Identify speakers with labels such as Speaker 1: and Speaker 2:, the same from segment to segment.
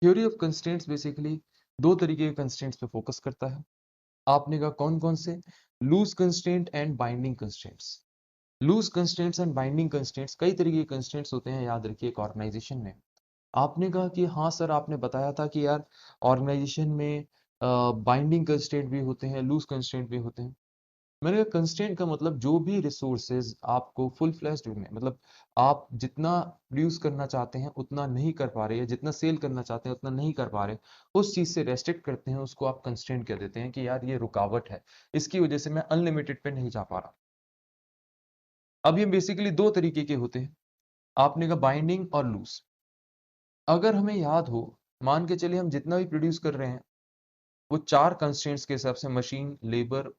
Speaker 1: Theory of constraints basically दो तरीके के कंस्ट्रेंट्स पे फोकस करता है। आपने कहा कौन कौन से? Loose constraint and binding constraints. Loose constraints and binding constraints, कई तरीके के कंस्ट्रेंट्स होते हैं, याद रखिए एक ऑर्गेनाइजेशन में। आपने कहा कि हाँ सर, आपने बताया था कि यार ऑर्गेनाइजेशन में बाइंडिंग कंस्ट्रेंट भी होते हैं, लूज कंस्ट्रेंट भी होते हैं। मैंने कहा कंस्ट्रेंट का मतलब जो भी रिसोर्सेज आपको फुल फ्लैश्ड में, मतलब आप जितना प्रोड्यूस करना चाहते हैं उतना नहीं कर पा रहे, या जितना सेल करना चाहते हैं उतना नहीं कर पा रहे, उस चीज से रेस्ट्रिक्ट करते हैं, उसको आप कंस्ट्रेंट कह देते हैं कि यार ये रुकावट है, इसकी वजह से मैं अनलिमिटेड पे नहीं जा पा रहा। अब ये बेसिकली दो तरीके के होते हैं, आपने कहा बाइंडिंग और लूज। अगर हमें याद हो, मान के चलिए हम जितना भी प्रोड्यूस कर रहे हैं वो चार कंस्ट्रेंट्स के हिसाब से, मशीन, लेबर,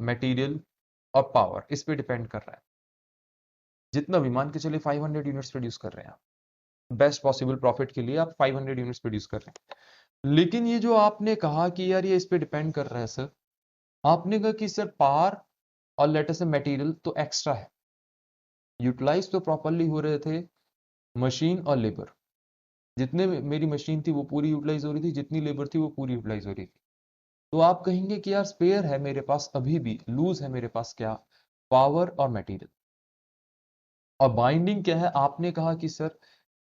Speaker 1: मटेरियल और पावर, इस पे डिपेंड कर रहा है। जितना भी, मान के चलिए 500 यूनिट्स प्रोड्यूस कर रहे हैं आप, बेस्ट पॉसिबल प्रॉफिट के लिए आप 500 यूनिट्स प्रोड्यूस कर रहे हैं। लेकिन ये जो आपने कहा कि यार ये इस पे डिपेंड कर रहा है सर, आपने कहा कि सर पावर और लेटर से मटेरियल तो एक्स्ट्रा है, यूटिलाइज तो प्रॉपरली हो रहे थे मशीन और लेबर। जितने मेरी मशीन थी वो पूरी यूटिलाइज हो रही थी, जितनी लेबर थी वो पूरी यूटिलाइज हो रही थी। तो आप कहेंगे कि यार स्पेयर है मेरे पास, अभी भी लूज है मेरे पास क्या? पावर और मटेरियल। और बाइंडिंग क्या है? आपने कहा कि सर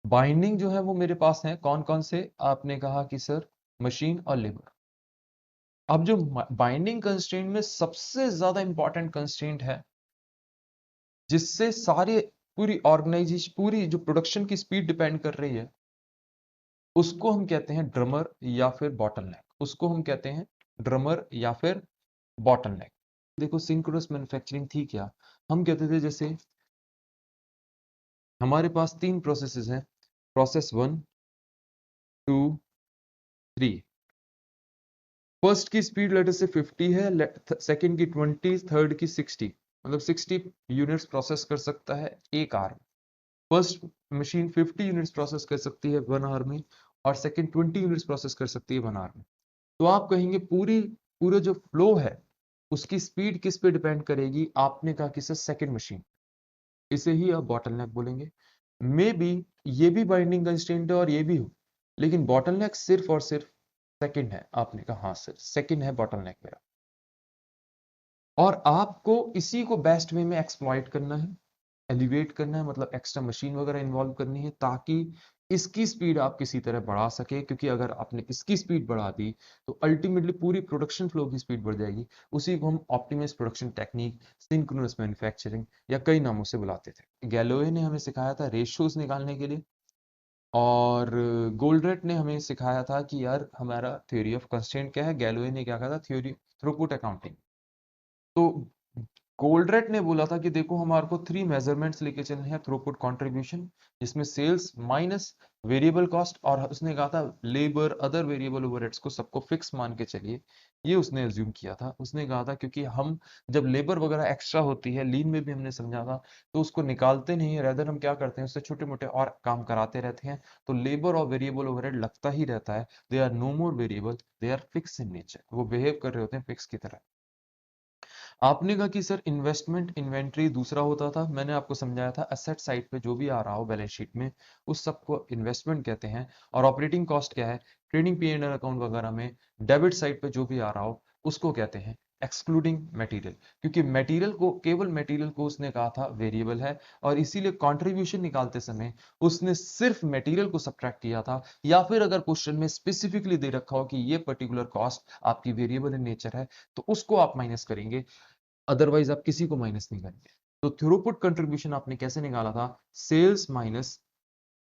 Speaker 1: बाइंडिंग जो है वो मेरे पास है कौन कौन से? आपने कहा कि सर मशीन और लेबर। अब जो बाइंडिंग कंस्ट्रेंट में सबसे ज्यादा इंपॉर्टेंट कंस्ट्रेंट है, जिससे सारे पूरी ऑर्गेनाइजेशन, पूरी जो प्रोडक्शन की स्पीड डिपेंड कर रही है, उसको हम कहते हैं ड्रमर या फिर बॉटलनेक। उसको हम कहते हैं ड्रमर या फिर बॉटलनेक। देखो सिंक्रोनस मैन्युफैक्चरिंग थी क्या? हम कहते थे जैसे हमारे पास तीन प्रोसेसेस हैं, प्रोसेस 1, 2, 3। फर्स्ट की स्पीड लेटर से 50 है, सेकंड की 20, थर्ड की 60, मतलब 60 यूनिट्स प्रोसेस कर सकता है एक आवर में। फर्स्ट मशीन 50 यूनिट्स प्रोसेस कर सकती है 1 आवर में, और सेकंड 20 यूनिट्स प्रोसेस कर सकती है 1 आवर में। तो आप कहेंगे पूरी पूरा जो फ्लो है उसकी स्पीड किस पे डिपेंड करेगी? आपने कहा कि सर सेकंड मशीन, इसे ही आप बॉटलनेक बोलेंगे। मे बी ये भी बाइंडिंग कंस्ट्रेंट है और ये भी हो, लेकिन बॉटलनेक सिर्फ और सिर्फ सेकंड है। आपने कहा हाँ सर सेकंड है बॉटलनेक मेरा। और आपको इसी को बेस्ट वे में एक्सप्लॉइट करना है, एलिवेट करना है, मतलब एक्स्ट्रा मशीन वगैरह इन्वॉल्व करनी है, ताकि इसकी स्पीड आप किसी तरह बढ़ा सके। क्योंकि अगर आपने इसकी स्पीड बढ़ा दी तो अल्टीमेटली पूरी प्रोडक्शन फ्लो की स्पीड बढ़ जाएगी। उसी को हम optimize production technique, synchronous manufacturing या कई नामों से बुलाते थे। गैलोवे ने हमें सिखाया था रेशियोज निकालने के लिए, और गोल्डरेट ने हमें सिखाया था कि यार हमारा थ्योरी ऑफ कंस्ट्रेंट क्या है। गैलोवे ने क्या कहा था? Theory throughput accounting. तो गोल्डरेट ने बोला था कि देखो हमारे को 3 मेजरमेंट्स लेके चलने हैं, थ्रूपुट कंट्रीब्यूशन, जिसमें सेल्स माइनस वेरिएबल कॉस्ट, और उसने कहा था लेबर अदर वेरिएबल ओवरहेड्स को सबको फिक्स मान के चलिए। ये उसने अज्यूम किया था। उसने कहा था क्योंकि हम जब लेबर वगैरह एक्स्ट्रा होती है, लीन में भी हमने समझा था, तो उसको निकालते नहीं है, रेदर हम क्या करते हैं उससे छोटे मोटे और काम कराते रहते हैं। तो लेबर और वेरिएबल ओवरहेड लगता ही रहता है, they are no more variable, they are fix in nature, वो बिहेव कर रहे होते हैं फिक्स की तरह। आपने कहा कि सर इन्वेस्टमेंट इन्वेंट्री दूसरा होता था। मैंने आपको समझाया था असेट साइड पे जो भी आ रहा हो बैलेंस शीट में, उस सबको इन्वेस्टमेंट कहते हैं। और ऑपरेटिंग कॉस्ट क्या है? Trading P and L account वगैरह में डेबिट साइड पे जो भी आ रहा हो उसको कहते हैं एक्सक्लूडिंग मटेरियल। क्योंकि मटेरियल को, केवल मटेरियल को उसने कहा था वेरिएबल है, और इसीलिए कंट्रीब्यूशन निकालते समय उसने सिर्फ मटेरियल को सब्ट्रैक्ट किया था। या फिर अगर क्वेश्चन में स्पेसिफिकली दे रखा हो कि ये पर्टिकुलर कॉस्ट आपकी वेरिएबल इन नेचर है, तो उसको आप माइनस करेंगे, अदरवाइज आप किसी को माइनस नहीं करेंगे। तो थ्रूपुट कंट्रीब्यूशन आपने कैसे निकाला था? सेल्स माइनस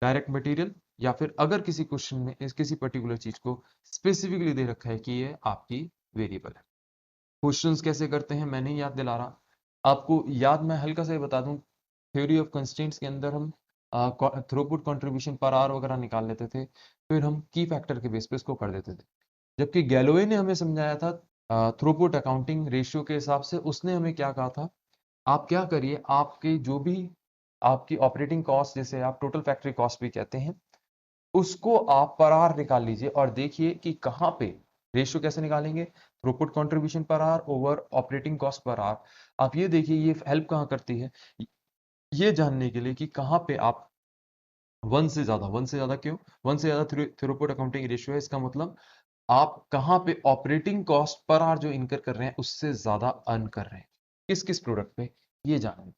Speaker 1: डायरेक्ट मटेरियल, या फिर अगर किसी क्वेश्चन में इस किसी पर्टिकुलर चीज को स्पेसिफिकली दे रखा है कि ये आपकी वेरिएबल है। क्वेश्चंस कैसे करते हैं मैं नहीं याद दिला रहा आपको, याद मैं हल्का सा ही बता दूं। थ्योरी ऑफ कंस्ट्रेंट्स के अंदर हम थ्रूपुट कंट्रीब्यूशन पर आवर वगैरह निकाल लेते थे, फिर हम की फैक्टर के बेस पे इसको कर देते थे। जबकि गैलोवे ने हमें समझाया था थ्रूपुट अकाउंटिंग रेशियो के हिसाब से। उसने हमें क्या कहा था? आप क्या करिए, आपके जो भी आपकी ऑपरेटिंग कॉस्ट, जैसे आप टोटल फैक्ट्री कॉस्ट भी कहते हैं, उसको आप पर आवर निकाल लीजिए और देखिए कि कहाँ पे। रेशियो कैसे निकालेंगे? Throughput contribution per hour over operating cost per hour. आप ये देखिए ये हेल्प कहाँ करती है, ये जानने के लिए कि कहाँ पे आप वन से ज्यादा क्यों? वन से ज्यादा थ्रूपुट अकाउंटिंग रेशियो है, इसका मतलब आप कहां पे ऑपरेटिंग कॉस्ट पर आर जो इनकर कर रहे हैं उससे ज्यादा अर्न कर रहे हैं, किस किस प्रोडक्ट पे, ये जानना है।